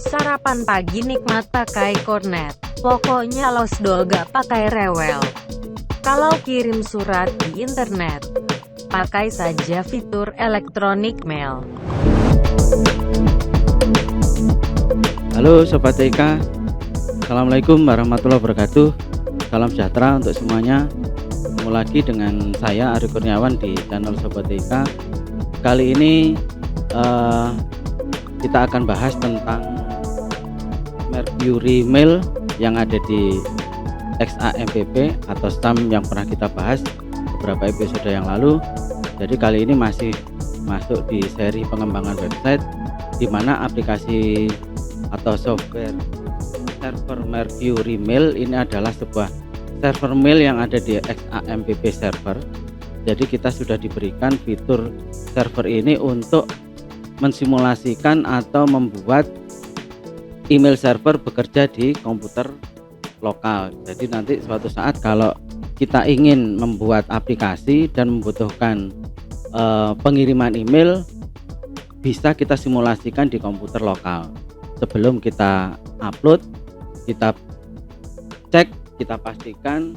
Sarapan pagi nikmat pakai kornet. Pokoknya los dol gak pakai rewel. Kalau kirim surat di internet, pakai saja fitur elektronik mail. Halo Sobat TK, Assalamualaikum warahmatullahi wabarakatuh. Salam sejahtera untuk semuanya. Ketemu lagi dengan saya Ari Kurniawan di channel Sobat TK. Kali ini kita akan bahas tentang Mercury Mail yang ada di XAMPP atau SAM yang pernah kita bahas beberapa episode yang lalu. Jadi kali ini masih masuk di seri pengembangan website, di mana aplikasi atau software server Mercury Mail ini adalah sebuah server mail yang ada di XAMPP server. Jadi kita sudah diberikan fitur server ini untuk mensimulasikan atau membuat email server bekerja di komputer lokal. Jadi nanti suatu saat kalau kita ingin membuat aplikasi dan membutuhkan pengiriman email, bisa kita simulasikan di komputer lokal. Sebelum kita upload, kita cek, kita pastikan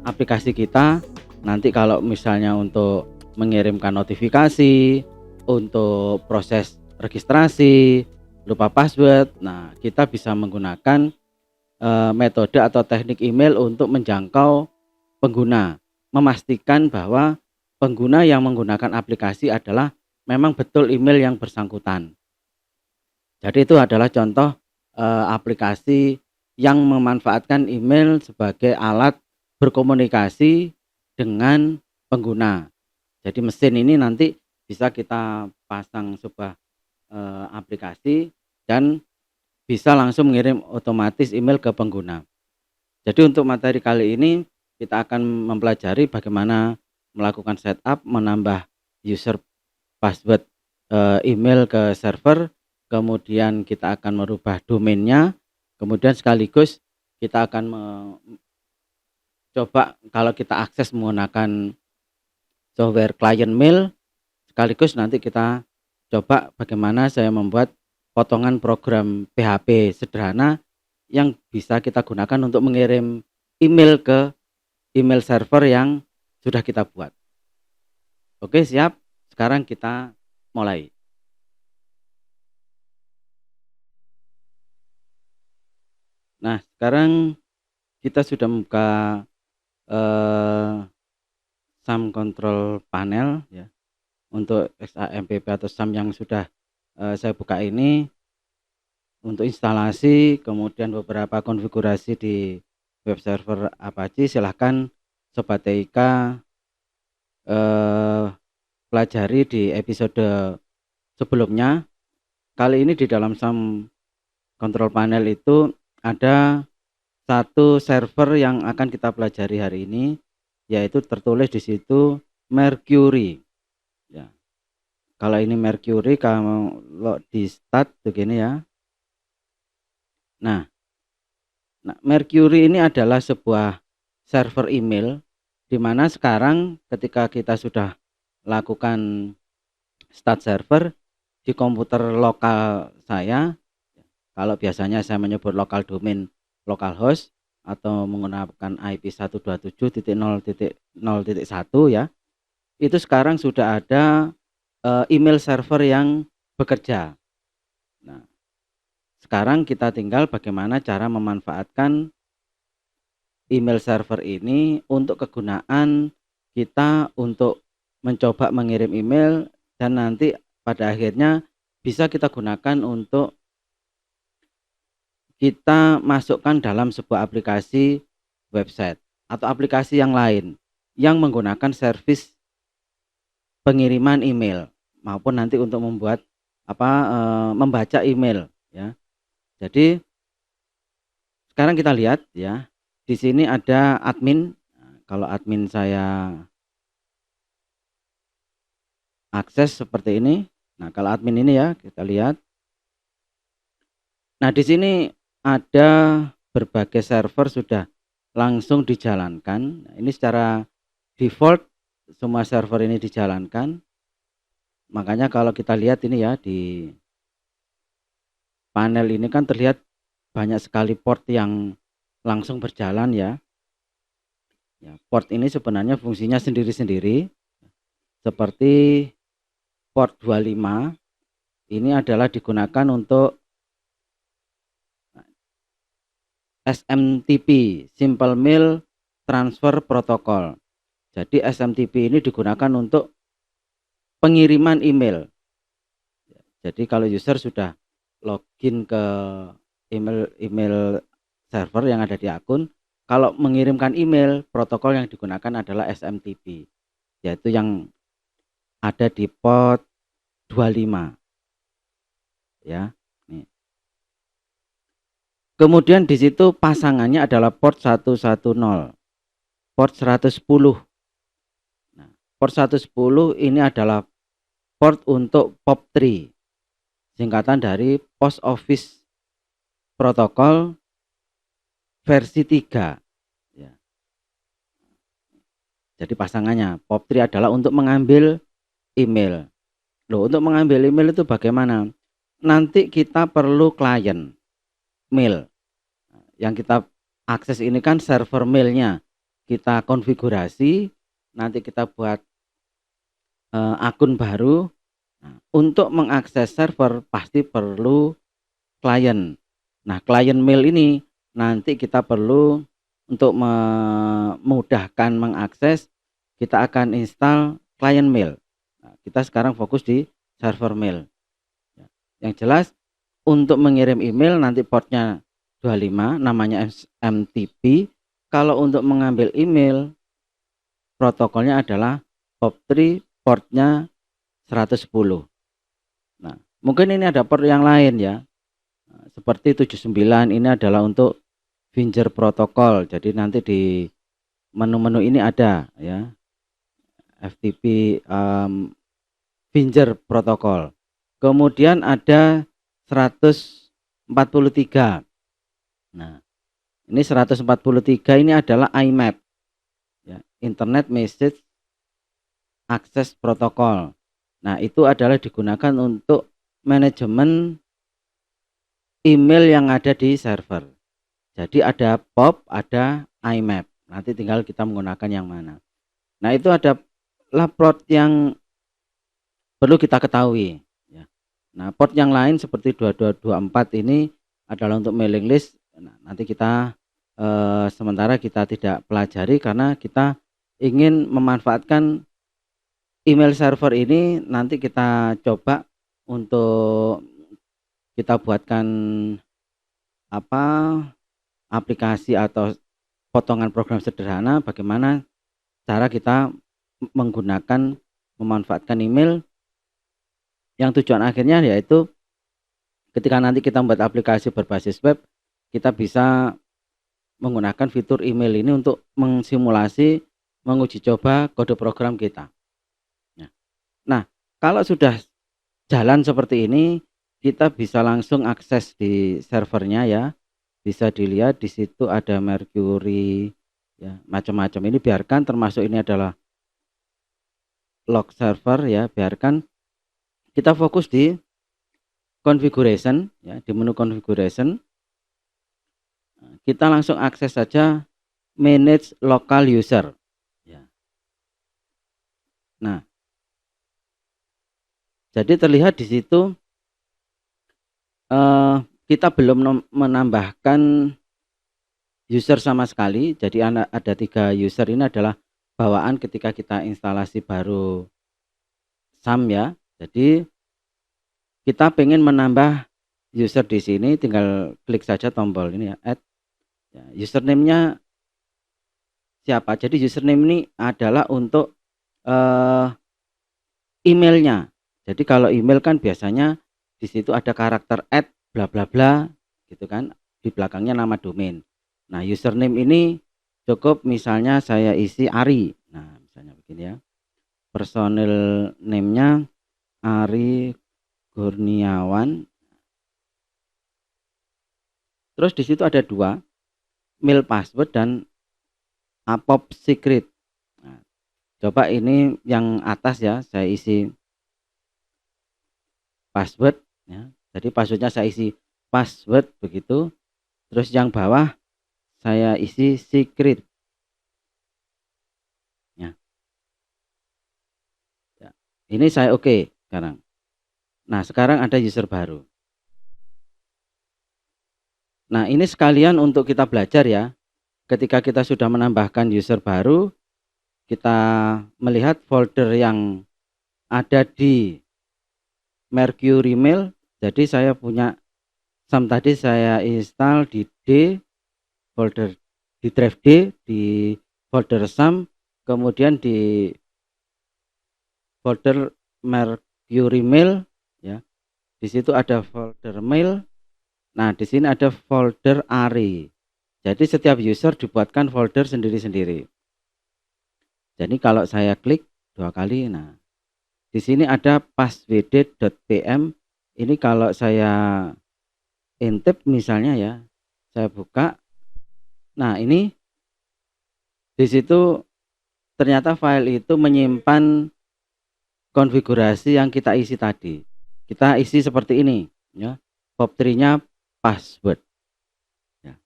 aplikasi kita nanti kalau misalnya untuk mengirimkan notifikasi, untuk proses registrasi, lupa password, nah kita bisa menggunakan metode atau teknik email untuk menjangkau pengguna, memastikan bahwa pengguna yang menggunakan aplikasi adalah memang betul email yang bersangkutan. Jadi itu adalah contoh aplikasi yang memanfaatkan email sebagai alat berkomunikasi dengan pengguna. Jadi mesin ini nanti bisa kita pasang sebuah aplikasi dan bisa langsung mengirim otomatis email ke pengguna. Jadi untuk materi kali ini kita akan mempelajari bagaimana melakukan setup, menambah user password email ke server, kemudian kita akan merubah domainnya, kemudian sekaligus kita akan coba kalau kita akses menggunakan software client mail, sekaligus nanti kita coba bagaimana saya membuat potongan program PHP sederhana yang bisa kita gunakan untuk mengirim email ke email server yang sudah kita buat. Oke, siap. Sekarang kita mulai. Nah, sekarang kita sudah membuka SAM control panel ya. Untuk XAMPP atau SAM yang sudah saya buka ini untuk instalasi, kemudian beberapa konfigurasi di web server Apache, silahkan Sobat TIK pelajari di episode sebelumnya. Kali ini di dalam SAM control panel itu ada satu server yang akan kita pelajari hari ini, yaitu tertulis di situ Mercury. Ya. Kalau ini Mercury, kalau di start begini ya. Nah, Mercury ini adalah sebuah server email, di mana sekarang ketika kita sudah lakukan start server di komputer lokal saya, kalau biasanya saya menyebut lokal domain, localhost atau menggunakan IP 127.0.0.1 ya. Itu sekarang sudah ada email server yang bekerja. Nah, sekarang kita tinggal bagaimana cara memanfaatkan email server ini untuk kegunaan kita untuk mencoba mengirim email, dan nanti pada akhirnya bisa kita gunakan untuk kita masukkan dalam sebuah aplikasi website atau aplikasi yang lain yang menggunakan service pengiriman email maupun nanti untuk membuat membaca email ya. Jadi sekarang kita lihat ya, di sini ada admin. Kalau admin saya akses seperti ini. Nah, kalau admin ini ya kita lihat. Nah, di sini ada berbagai server sudah langsung dijalankan. Nah, ini secara default semua server ini dijalankan. Makanya kalau kita lihat ini ya di panel ini kan terlihat banyak sekali port yang langsung berjalan ya. Ya, port ini sebenarnya fungsinya sendiri-sendiri. Seperti port 25 ini adalah digunakan untuk SMTP, Simple Mail Transfer Protocol. Jadi SMTP ini digunakan untuk pengiriman email. Jadi kalau user sudah login ke email server yang ada di akun, kalau mengirimkan email, protokol yang digunakan adalah SMTP, yaitu yang ada di port 25 ya. Nih. Kemudian di situ pasangannya adalah port 110, port 110. Nah, port 110 ini adalah port untuk POP3, singkatan dari Post Office Protocol versi 3 ya. Jadi pasangannya POP3 adalah untuk mengambil email. Loh, untuk mengambil email itu bagaimana? Nanti kita perlu klien mail. Yang kita akses ini kan server mailnya. Kita konfigurasi, nanti kita buat akun baru. Nah, untuk mengakses server pasti perlu klien. Nah, klien mail ini nanti kita perlu untuk memudahkan mengakses, kita akan install klien mail. Nah, kita sekarang fokus di server mail. Yang jelas untuk mengirim email nanti portnya 25, namanya SMTP. Kalau untuk mengambil email protokolnya adalah POP3, portnya 110. Nah, mungkin ini ada port yang lain ya. Seperti 79 ini adalah untuk Finger protokol. Jadi nanti di menu-menu ini ada ya. FTP Finger protokol. Kemudian ada 143. Nah, ini 143 ini adalah IMAP ya, Internet Message Access Protocol. Nah, itu adalah digunakan untuk manajemen email yang ada di server. Jadi ada POP, ada IMAP. Nanti tinggal kita menggunakan yang mana. Nah, itu ada port yang perlu kita ketahui ya. Nah, port yang lain seperti 2224 ini adalah untuk mailing list. Nah, nanti kita sementara kita tidak pelajari karena kita ingin memanfaatkan email server ini. Nanti kita coba untuk kita buatkan aplikasi atau potongan program sederhana bagaimana cara kita menggunakan memanfaatkan email yang tujuan akhirnya yaitu ketika nanti kita membuat aplikasi berbasis web, kita bisa menggunakan fitur email ini untuk mensimulasi, menguji coba kode program kita. Nah, kalau sudah jalan seperti ini, kita bisa langsung akses di servernya ya. Bisa dilihat di situ ada Mercury ya, macam-macam. Ini biarkan, termasuk ini adalah log server ya, biarkan kita fokus di configuration ya, di menu configuration. Kita langsung akses saja manage local user ya. Nah, jadi terlihat di situ kita belum menambahkan user sama sekali. Jadi ada 3 user ini adalah bawaan ketika kita instalasi baru SAM ya. Jadi kita pengen menambah user di sini, tinggal klik saja tombol ini ya, add. Ya, username-nya siapa? Jadi username ini adalah untuk emailnya. Jadi kalau email kan biasanya di situ ada karakter add bla bla bla gitu kan, di belakangnya nama domain. Nah, username ini cukup misalnya saya isi Ari. Nah, misalnya begini ya. Personil name-nya Ari Kurniawan. Terus di situ ada 2, mail password dan APOP secret. Nah, coba ini yang atas ya, saya isi password ya. Jadi passwordnya saya isi password begitu. Terus yang bawah saya isi secret. Ya. Ya. Ini saya oke sekarang. Nah, sekarang ada user baru. Nah, ini sekalian untuk kita belajar ya. Ketika kita sudah menambahkan user baru, kita melihat folder yang ada di Mercury Mail. Jadi saya punya SAM tadi saya install di D, folder di drive D, di folder SAM, kemudian di folder Mercury Mail ya. Di situ ada folder mail. Nah, di sini ada folder ARI. Jadi setiap user dibuatkan folder sendiri-sendiri. Jadi kalau saya klik 2 kali, nah di sini ada passwd.pm. Ini kalau saya intip misalnya ya, saya buka. Nah, ini di situ ternyata file itu menyimpan konfigurasi yang kita isi tadi. Kita isi seperti ini ya. POP3-nya password. Ya.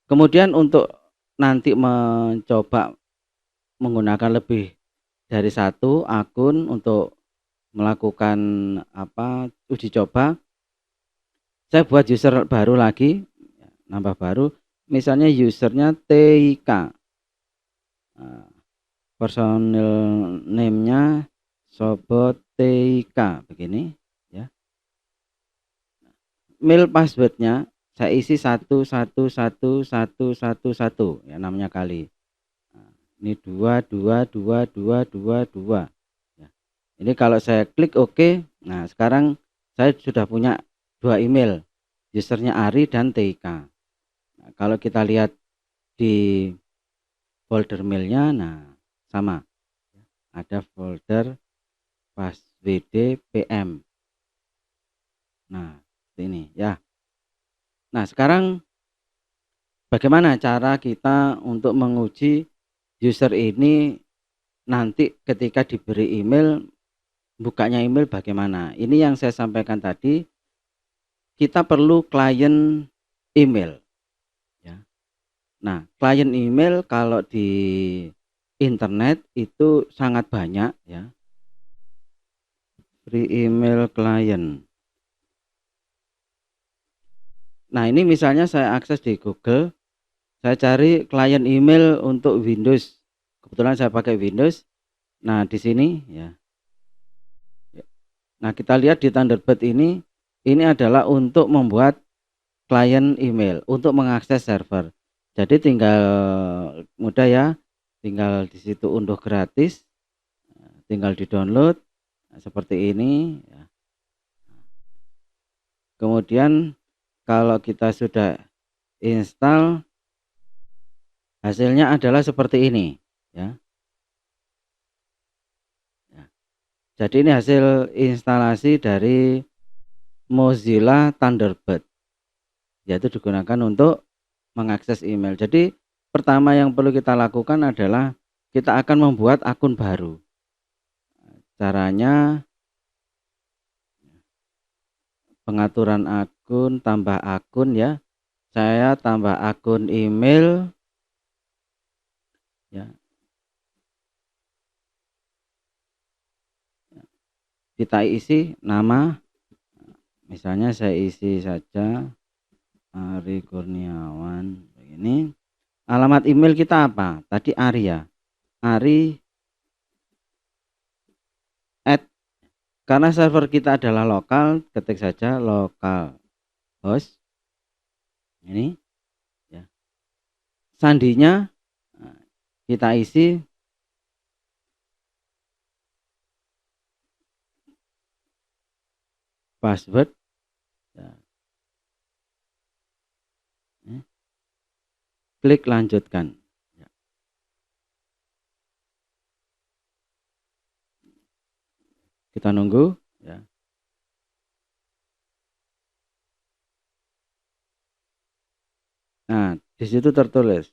Kemudian untuk nanti mencoba menggunakan lebih dari satu akun untuk melakukan uji coba, saya buat user baru lagi, nambah baru, misalnya usernya TIK, personil name-nya Sobat TIK begini ya. Mail passwordnya saya isi 111111 ya, namanya kali. Nah, ini 2222222 ya. Ini kalau saya klik OK, nah sekarang saya sudah punya 2 email, usernya Ari dan TIK. Nah, kalau kita lihat di folder mailnya, nah sama, ada folder passwd PM. Nah, ini ya. Nah, sekarang bagaimana cara kita untuk menguji user ini nanti ketika diberi email, bukanya email bagaimana? Ini yang saya sampaikan tadi, kita perlu klien email ya. Nah, klien email kalau di internet itu sangat banyak ya. Free email client. Nah, ini misalnya saya akses di Google, saya cari klien email untuk Windows. Kebetulan saya pakai Windows. Nah, di sini ya. Nah, kita lihat di Thunderbird ini adalah untuk membuat klien email, untuk mengakses server. Jadi tinggal mudah ya, tinggal di situ unduh gratis, tinggal di-download seperti ini ya. Kemudian kalau kita sudah install, hasilnya adalah seperti ini ya. Jadi ini hasil instalasi dari Mozilla Thunderbird, yaitu digunakan untuk mengakses email. Jadi pertama yang perlu kita lakukan adalah kita akan membuat akun baru. Caranya pengaturan akun, tambah akun ya. Saya tambah akun email ya. Kita isi nama, misalnya saya isi saja Ari Kurniawan begini. Alamat email kita apa? Tadi Ari ya. Ari at, karena server kita adalah lokal, ketik saja lokal host ini ya. Sandinya kita isi password ya. Klik lanjutkan ya. Kita nunggu ya. Nah, di situ tertulis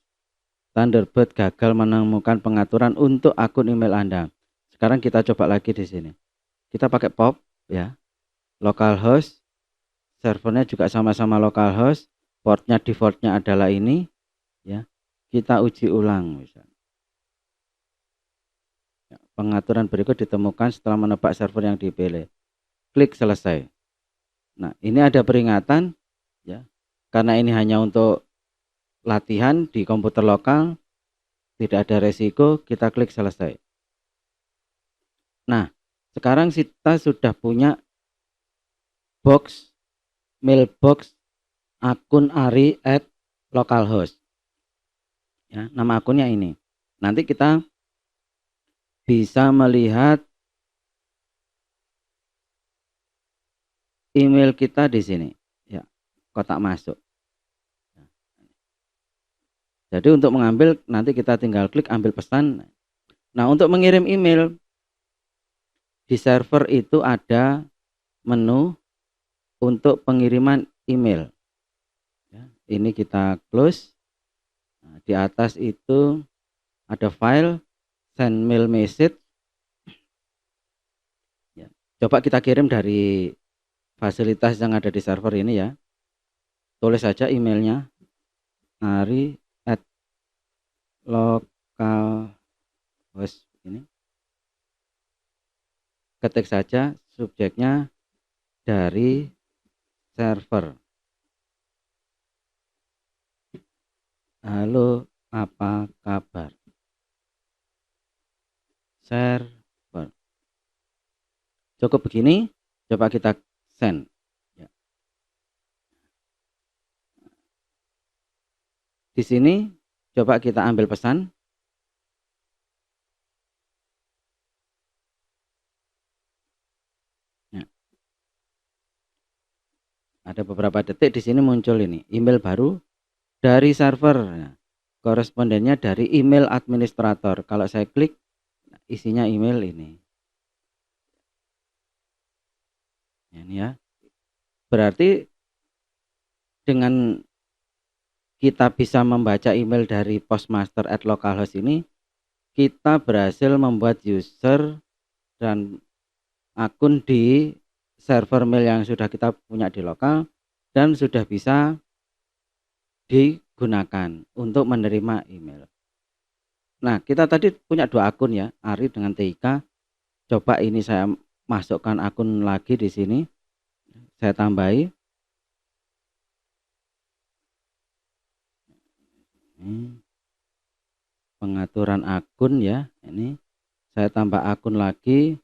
Thunderbird gagal menemukan pengaturan untuk akun email Anda. Sekarang kita coba lagi di sini. Kita pakai POP ya. Localhost, servernya juga sama-sama localhost, portnya defaultnya adalah ini ya. Kita uji ulang misalnya. Pengaturan berikut ditemukan setelah menebak server yang dipilih. Klik selesai. Nah, ini ada peringatan ya. Karena ini hanya untuk latihan di komputer lokal, tidak ada resiko, kita klik selesai. Nah, sekarang kita sudah punya mailbox akun Ari @localhost. Ya, nama akunnya ini. Nanti kita bisa melihat email kita di sini. Ya, kotak masuk. Jadi untuk mengambil nanti kita tinggal klik ambil pesan. Nah, untuk mengirim email di server itu ada menu untuk pengiriman email. Ya, ini kita close. Nah, di atas itu ada file send mail message. Ya, coba kita kirim dari fasilitas yang ada di server ini ya. Tulis saja emailnya ari@localhost ini. Ketik saja subjeknya dari server. Halo, apa kabar? Server. Cukup begini, coba kita send. Ya. Di sini coba kita ambil pesan. Ya. Ada beberapa detik di sini muncul ini email baru dari server. Nah, korespondennya dari email administrator. Kalau saya klik, isinya email ini. Ini ya. Berarti dengan kita bisa membaca email dari postmaster@localhost ini, kita berhasil membuat user dan akun di server mail yang sudah kita punya di lokal dan sudah bisa digunakan untuk menerima email. Nah, kita tadi punya 2 akun ya, Ari dengan TIK. Coba ini saya masukkan akun lagi di sini. Saya tambahi. Pengaturan akun ya. Ini saya tambah akun lagi.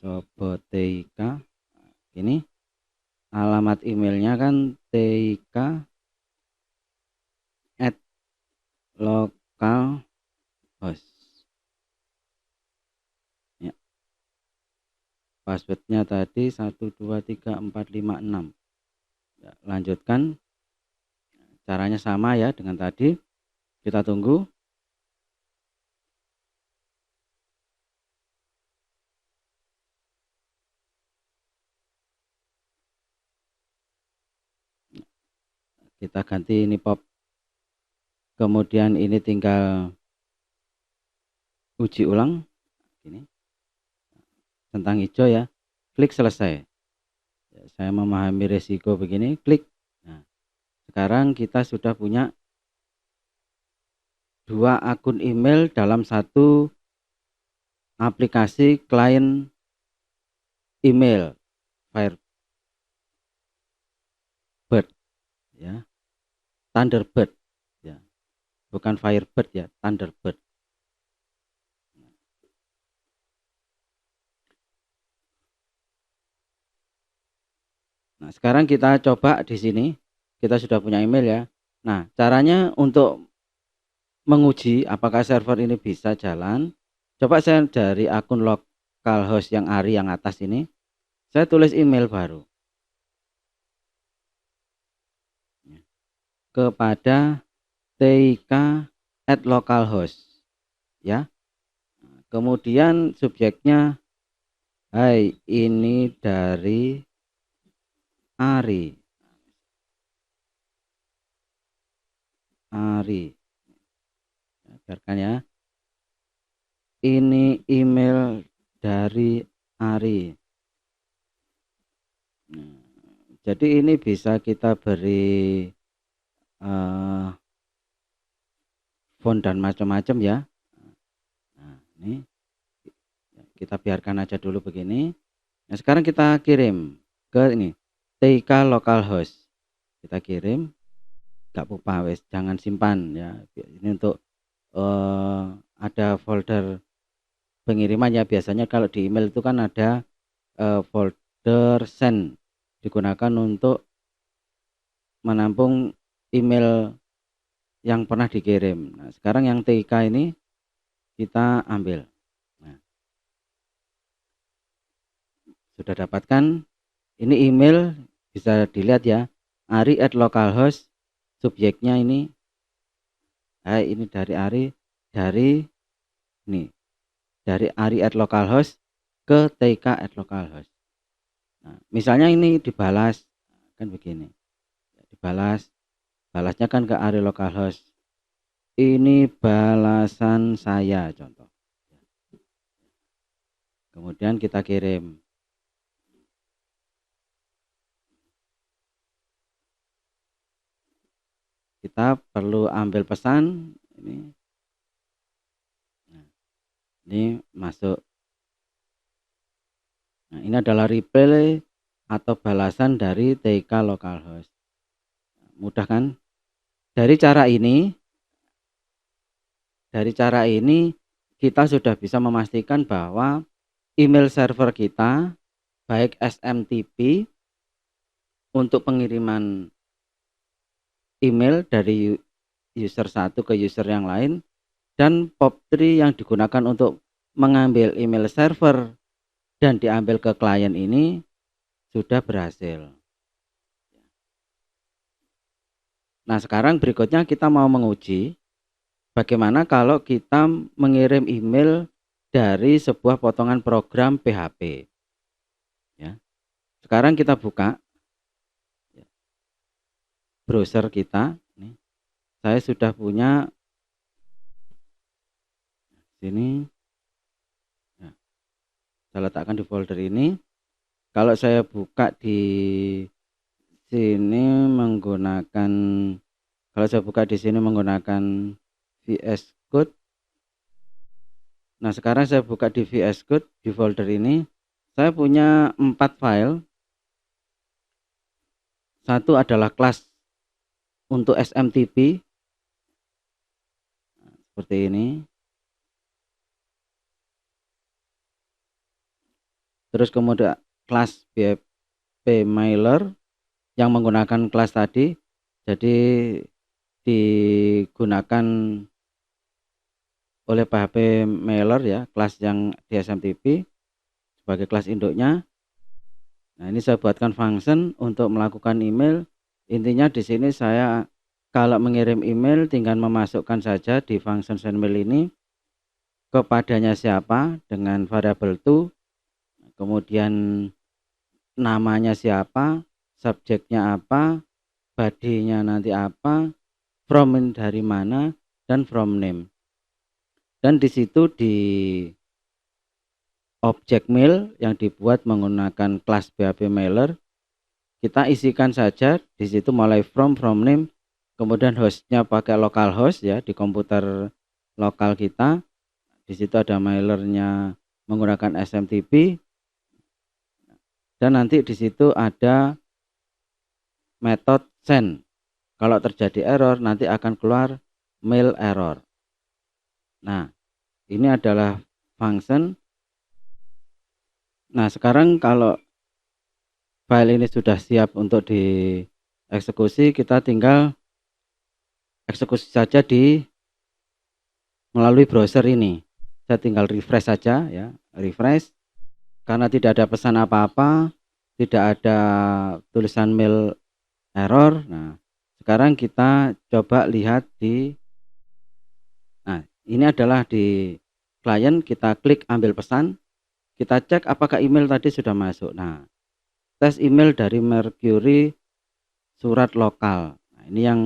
Sobotika. Ini alamat emailnya kan tik@localhost. Ya. Passwordnya tadi 123456. Ya, lanjutkan. Caranya sama ya dengan tadi. Kita tunggu. Kita ganti ini pop. Kemudian ini tinggal uji ulang. Ini tentang hijau ya. Klik selesai. Saya memahami resiko begini. Klik. Nah, sekarang kita sudah punya 2 akun email dalam satu aplikasi klien email Firebird ya. Thunderbird ya. Bukan Firebird ya, Thunderbird. Nah, sekarang kita coba di sini. Kita sudah punya email ya. Nah, caranya untuk menguji apakah server ini bisa jalan. Coba saya dari akun localhost yang Ari yang atas ini, saya tulis email baru kepada tik@localhost ya. Kemudian subjeknya, hai ini dari Ari. Ari. Biarkan ya. Ini email dari Ari. Nah, jadi ini bisa kita beri font dan macam-macam ya. Nah, ini kita biarkan aja dulu begini. Nah, sekarang kita kirim ke ini TK localhost. Kita kirim, gak apa-apa wes, jangan simpan ya. Ini untuk ada folder pengiriman ya. Biasanya kalau di email itu kan ada folder send, digunakan untuk menampung email yang pernah dikirim. Nah, sekarang yang TK ini kita ambil. Nah, sudah dapatkan ini email, bisa dilihat ya, ari@localhost. Subjeknya ini dari Ari, dari ini dari ari@localhost ke tk@localhost. Nah, misalnya ini dibalas kan begini, balasnya kan ke ari localhost, ini balasan saya contoh, kemudian kita kirim. Kita perlu ambil pesan ini. Nah, ini masuk. Nah, ini adalah reply atau balasan dari TK localhost. Mudah kan? Dari cara ini kita sudah bisa memastikan bahwa email server kita, baik SMTP untuk pengiriman email dari user satu ke user yang lain, dan POP3 yang digunakan untuk mengambil email server dan diambil ke klien ini sudah berhasil. Nah, sekarang berikutnya kita mau menguji bagaimana kalau kita mengirim email dari sebuah potongan program PHP. Ya. Sekarang kita buka browser kita. Nih, saya sudah punya sini. Ya, saya letakkan di folder ini. Kalau saya buka di sini menggunakan, VS Code. Nah, sekarang saya buka di VS Code di folder ini. Saya punya 4 file. Satu adalah kelas untuk SMTP. Nah, seperti ini. Terus kemudian kelas PHP mailer yang menggunakan kelas tadi. Jadi digunakan oleh PHP mailer ya, kelas yang di SMTP sebagai kelas induknya. Nah, ini saya buatkan function untuk melakukan email. Intinya di sini saya kalau mengirim email tinggal memasukkan saja di function sendmail ini kepadanya siapa dengan variabel to, kemudian namanya siapa, subjeknya apa, body-nya nanti apa, from dari mana, dan from name. Dan di situ di objek mail yang dibuat menggunakan kelas PHP mailer, kita isikan saja di situ mulai from name, kemudian hostnya pakai localhost ya, di komputer lokal kita. Di situ ada mailernya menggunakan SMTP, dan nanti di situ ada metode send. Kalau terjadi error nanti akan keluar mail error. Nah, ini adalah function. Nah, sekarang kalau file ini sudah siap untuk dieksekusi, kita tinggal eksekusi saja melalui browser ini. Saya tinggal refresh saja ya, refresh. Karena tidak ada pesan apa-apa, tidak ada tulisan mail error. Nah, sekarang kita coba lihat nah, ini adalah di klien. Kita klik ambil pesan, kita cek apakah email tadi sudah masuk. Nah, tes email dari Mercury surat lokal. Nah, ini yang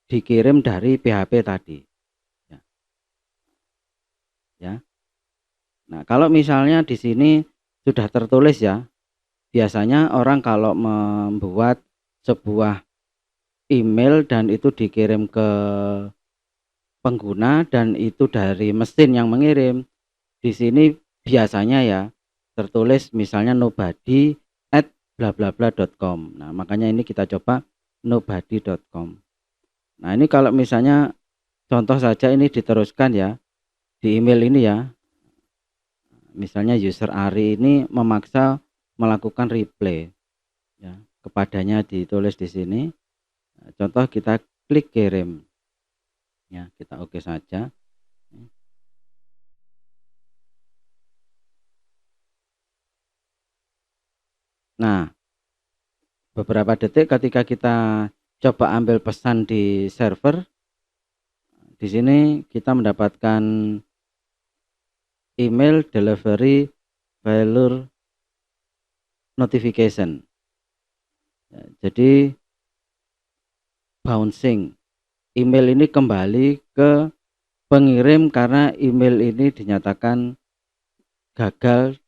dikirim dari PHP tadi. Ya. Ya. Nah, kalau misalnya di sini sudah tertulis ya, biasanya orang kalau membuat sebuah email dan itu dikirim ke pengguna dan itu dari mesin yang mengirim, di sini biasanya ya tertulis misalnya nobody@blablabla.com. Nah, makanya ini kita coba nobody.com. Nah, ini kalau misalnya contoh saja ini diteruskan ya di email ini ya. Misalnya user Ari ini memaksa melakukan reply ya, kepadanya ditulis di sini. Contoh kita klik kirim. Ya, kita oke saja. Nah, beberapa detik ketika kita coba ambil pesan di server, di sini kita mendapatkan email delivery failure notification. Ya, jadi bouncing. Email ini kembali ke pengirim karena email ini dinyatakan gagal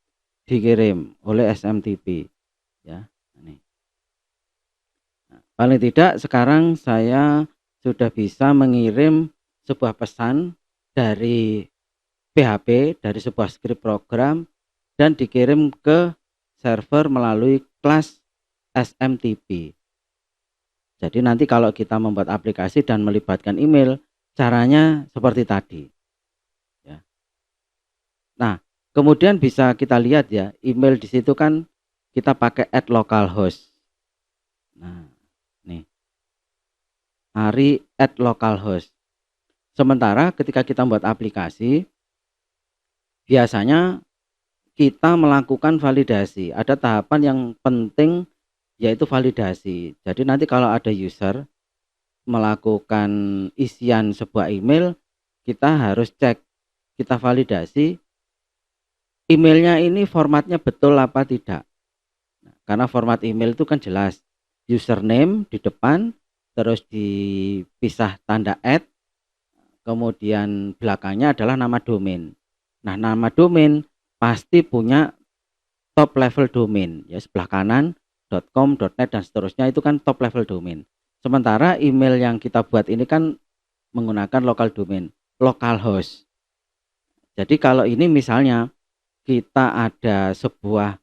dikirim oleh SMTP ya. Ini. Nah, paling tidak sekarang saya sudah bisa mengirim sebuah pesan dari PHP, dari sebuah script program dan dikirim ke server melalui kelas SMTP. Jadi nanti kalau kita membuat aplikasi dan melibatkan email, caranya seperti tadi ya. Nah, kemudian bisa kita lihat ya, email di situ kan kita pakai @localhost. Nah, nih. Ari @localhost. Sementara ketika kita membuat aplikasi, biasanya kita melakukan validasi. Ada tahapan yang penting yaitu validasi. Jadi nanti kalau ada user melakukan isian sebuah email, kita harus cek, kita validasi emailnya ini formatnya betul apa tidak. Nah, karena format email itu kan jelas, username di depan, terus dipisah tanda @ kemudian belakangnya adalah nama domain. Nah, nama domain pasti punya top level domain ya, sebelah kanan .com, .net dan seterusnya itu kan top level domain. Sementara email yang kita buat ini kan menggunakan local domain, localhost. Jadi kalau ini misalnya kita ada sebuah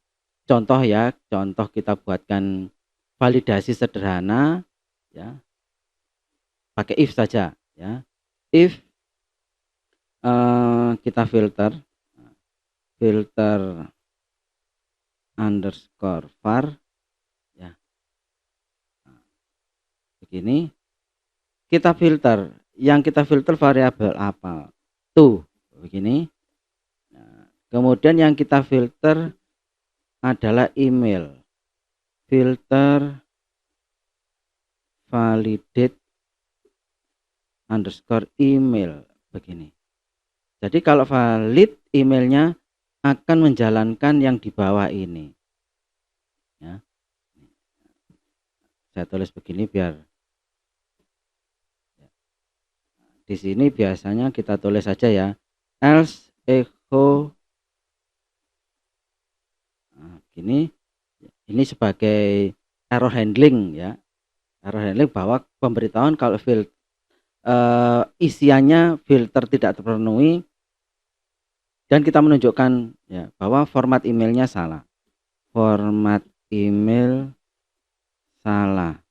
contoh ya, contoh kita buatkan validasi sederhana ya. Pakai if saja ya. If kita filter underscore var ya. Begini kita filter, yang kita filter variabel apa tuh begini. Nah, kemudian yang kita filter adalah email, filter validate underscore email begini. Jadi kalau valid emailnya akan menjalankan yang di bawah ini ya. Saya tulis begini biar di sini biasanya kita tulis saja ya, else echo. Nah, ini sebagai error handling ya, error handling bahwa pemberitahuan kalau isiannya filter tidak terpenuhi dan kita menunjukkan ya bahwa format emailnya salah, format email salah.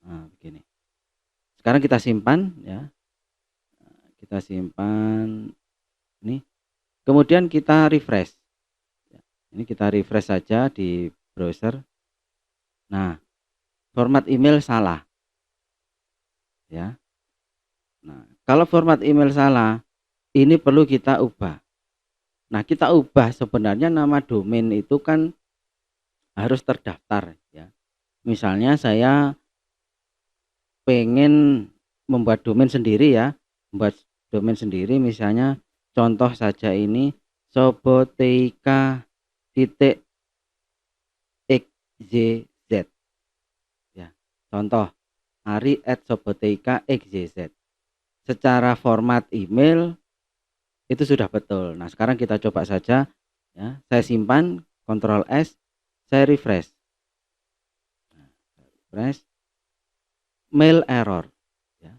Nah, begini. Sekarang kita simpan ya, kita simpan ini, kemudian kita refresh. Ini kita refresh saja di browser. Nah, format email salah ya. Nah, kalau format email salah, ini perlu kita ubah. Nah, kita ubah sebenarnya nama domain itu kan harus terdaftar ya. Misalnya saya pengen membuat domain sendiri ya, membuat domain sendiri misalnya contoh saja ini soboteika.xyz ya. Contoh ari@soboteika.xyz. Secara format email itu sudah betul. Nah, sekarang kita coba saja ya. Saya simpan, Ctrl S, saya refresh. Refresh, mail error ya.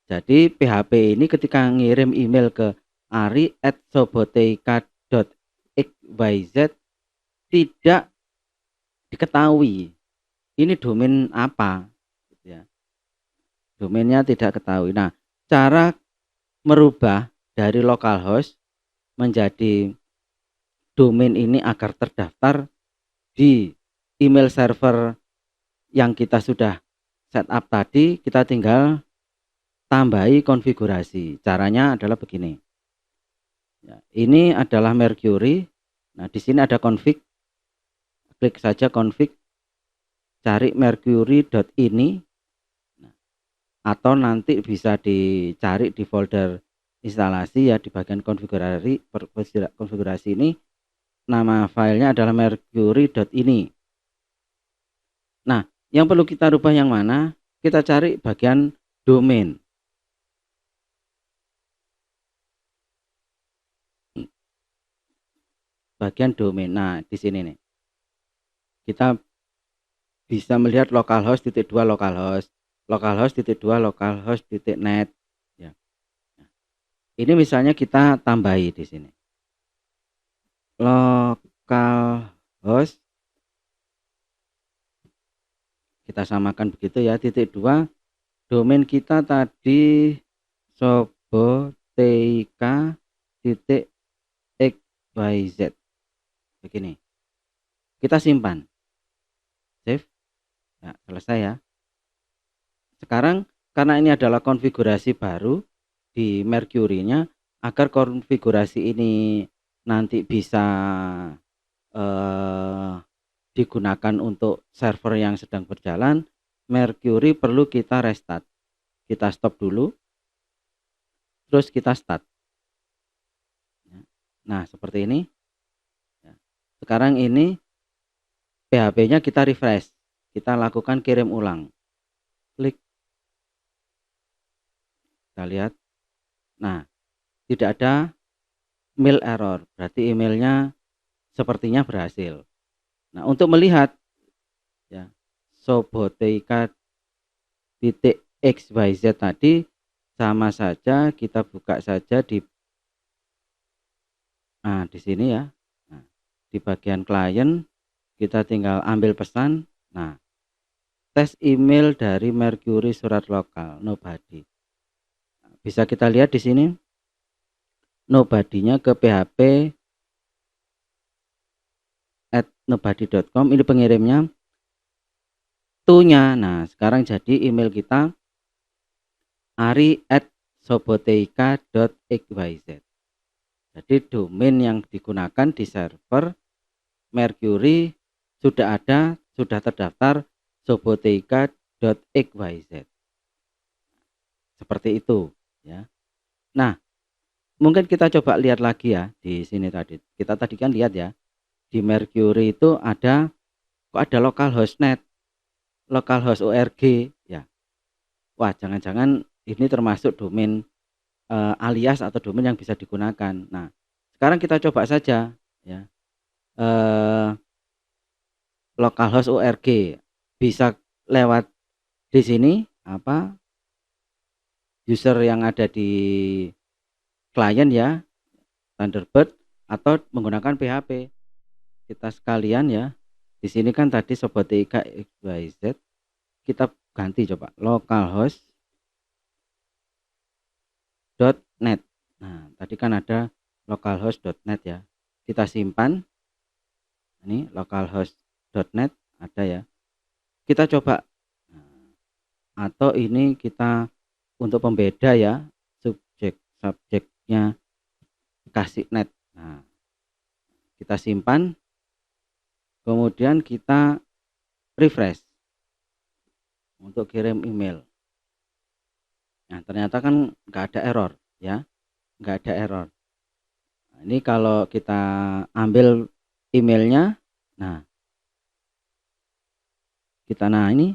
Jadi PHP ini ketika ngirim email ke ari@soboteika.xyz tidak diketahui ini domain apa ya. Domainnya tidak ketahui. Nah, cara merubah dari localhost menjadi domain ini agar terdaftar di email server yang kita sudah setup tadi, kita tinggal tambahi konfigurasi. Caranya adalah begini. Ya, ini adalah Mercury. Nah, di sini ada config. Klik saja config, cari mercury.ini. Nah, atau nanti bisa dicari di folder instalasi ya, di bagian konfigurasi ini. Nama filenya adalah mercury.ini. Nah, yang perlu kita rubah yang mana? Kita cari bagian domain. Bagian domain. Nah, di sini nih. Kita bisa melihat localhost.2 localhost, localhost.2 localhost.net ya. Ini misalnya kita tambahi di sini. Localhost kita samakan begitu ya, .2 domain kita tadi soboteika.xyz begini. Kita simpan, save ya, selesai ya. Sekarang karena ini adalah konfigurasi baru di Mercury-nya, agar konfigurasi ini nanti bisa digunakan untuk server yang sedang berjalan, Mercury perlu kita restart. Kita stop dulu, terus kita start. Nah, seperti ini. Sekarang ini PHP-nya kita refresh. Kita lakukan kirim ulang. Klik. Kita lihat. Nah, tidak ada mail error. Berarti emailnya sepertinya berhasil. Nah, untuk melihat ya, soboteika.xyz tadi sama saja, kita buka saja di sini ya. Nah, di bagian klien kita tinggal ambil pesan. Nah, tes email dari Mercury surat lokal nobody. Nah, bisa kita lihat di sini nobody-nya ke php @nobody.com, ini pengirimnya, to-nya. Nah, sekarang jadi email kita ari@soboteika.xyz. Jadi domain yang digunakan di server Mercury sudah ada, sudah terdaftar soboteika.xyz. Seperti itu ya. Nah, mungkin kita coba lihat lagi ya di sini tadi. Kita tadi kan lihat ya, di Mercury itu kok ada localhostnet, localhost org ya. Wah, jangan-jangan ini termasuk domain alias atau domain yang bisa digunakan. Nah, sekarang kita coba saja ya, localhost org bisa lewat di sini user yang ada di klien ya, Thunderbird, atau menggunakan PHP. Kita sekalian ya, di sini kan tadi soboteika xyz, kita ganti coba localhost.net. Nah, tadi kan ada localhost.net ya, kita simpan. Ini localhost.net ada ya, kita coba. Atau ini kita untuk pembeda ya, subjeknya kasih net. Nah, kita simpan, kemudian kita refresh untuk kirim email. Nah, ternyata kan nggak ada error ya, nggak ada error. Nah, ini kalau kita ambil emailnya, nah ini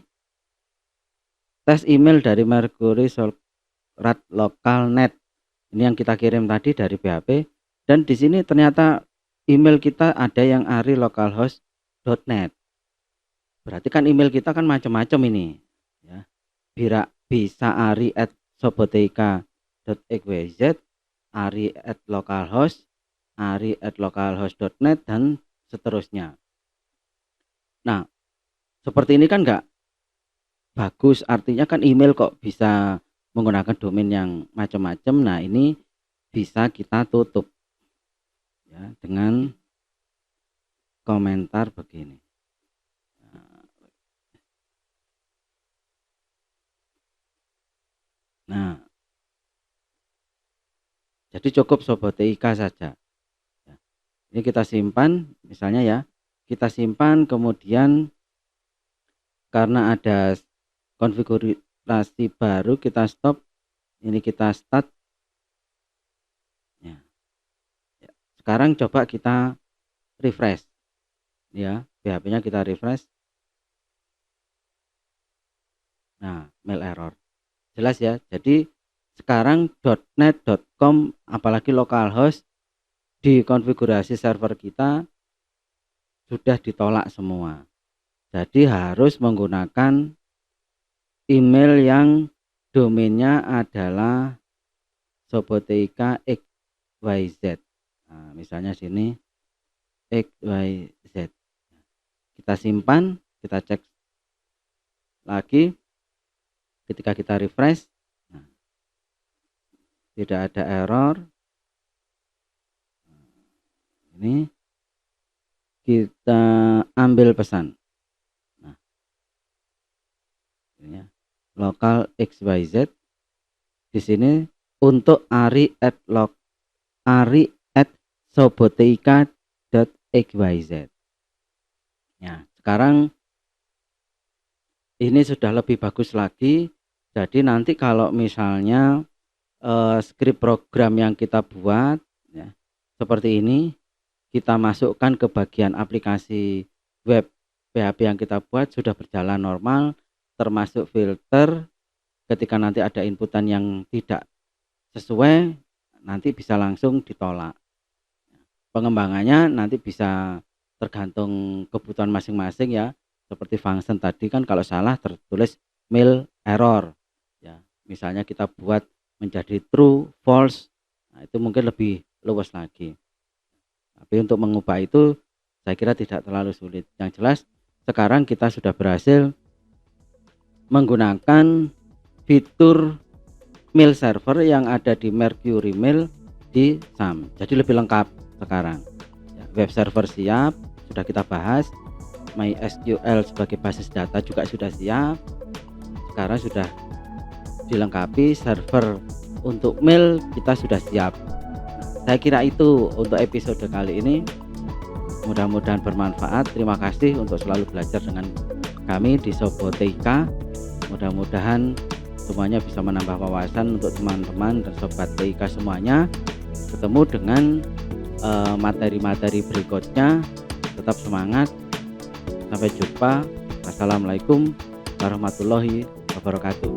tes email dari Mercury Surat Lokal Net. Ini yang kita kirim tadi dari PHP, dan di sini ternyata email kita ada yang ari-localhost.net. Berarti kan email kita kan macam-macam ini ya. Bisa ari@soboteika.xyz, ari@localhost, ari@localhost.net, dan seterusnya. Nah, seperti ini kan enggak bagus, artinya kan email kok bisa menggunakan domain yang macam-macam. Nah, ini bisa kita tutup ya dengan komentar begini. Nah, jadi cukup Soboteika saja. Ini kita simpan, misalnya ya, kita simpan, kemudian karena ada konfigurasi baru kita stop, ini kita start ya. Sekarang coba kita refresh ya, PHP-nya kita refresh. Nah, mail error jelas ya. Jadi sekarang .net.com apalagi localhost di konfigurasi server kita sudah ditolak semua. Jadi harus menggunakan email yang domainnya adalah Soboteika XYZ. Nah, misalnya sini XYZ. Kita simpan, kita cek lagi. Ketika kita refresh, nah, tidak ada error. Ini kita ambil pesan. Nah, ini ya, lokal XYZ. Di sini untuk ari@soboteika.xyz. Ya, sekarang ini sudah lebih bagus lagi. Jadi nanti kalau misalnya skrip program yang kita buat ya, seperti ini, kita masukkan ke bagian aplikasi web PHP yang kita buat, sudah berjalan normal, termasuk filter. Ketika nanti ada inputan yang tidak sesuai, nanti bisa langsung ditolak. Pengembangannya nanti bisa tergantung kebutuhan masing-masing ya. Seperti function tadi kan kalau salah tertulis mail error ya, misalnya kita buat menjadi true, false, nah itu mungkin lebih luas lagi. Tapi untuk mengubah itu saya kira tidak terlalu sulit. Yang jelas sekarang kita sudah berhasil menggunakan fitur mail server yang ada di Mercury Mail di SAM. Jadi lebih lengkap sekarang ya, web server siap, sudah kita bahas. MySQL sebagai basis data juga sudah siap. Sekarang sudah dilengkapi server untuk mail, kita sudah siap. Saya kira itu untuk episode kali ini. Mudah-mudahan bermanfaat. Terima kasih untuk selalu belajar dengan kami di Soboteika. Mudah-mudahan semuanya bisa menambah wawasan untuk teman-teman dan sobat TIK semuanya. Ketemu dengan materi-materi berikutnya. Tetap semangat. Sampai jumpa. Wassalamualaikum warahmatullahi wabarakatuh.